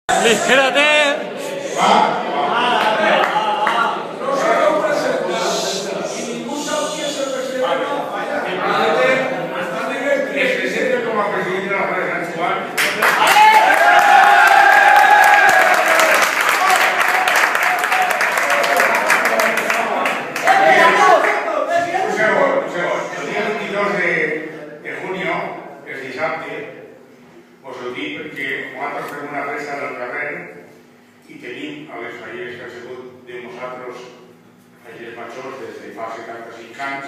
Espérate. Us ho dic perquè nosaltres fem una festa al carrer i tenim a les falleres que han sigut de nosaltres, falleres majors des de fa 75 anys,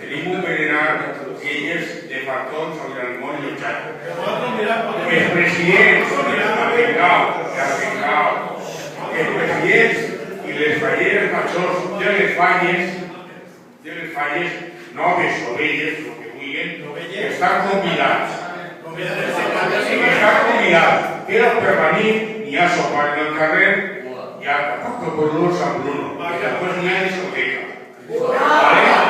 tenim un venerat elles de fartons al Gran Món Llotjat. Els presidents, els presidents i les falleres majors de les falles, noves o velles, el que vulguin, estan convidats. Està convidat, però per venir hi ha sopar en el carrer, hi ha Paco Porró, Sant Bruno, i després n'hi ha discoteca.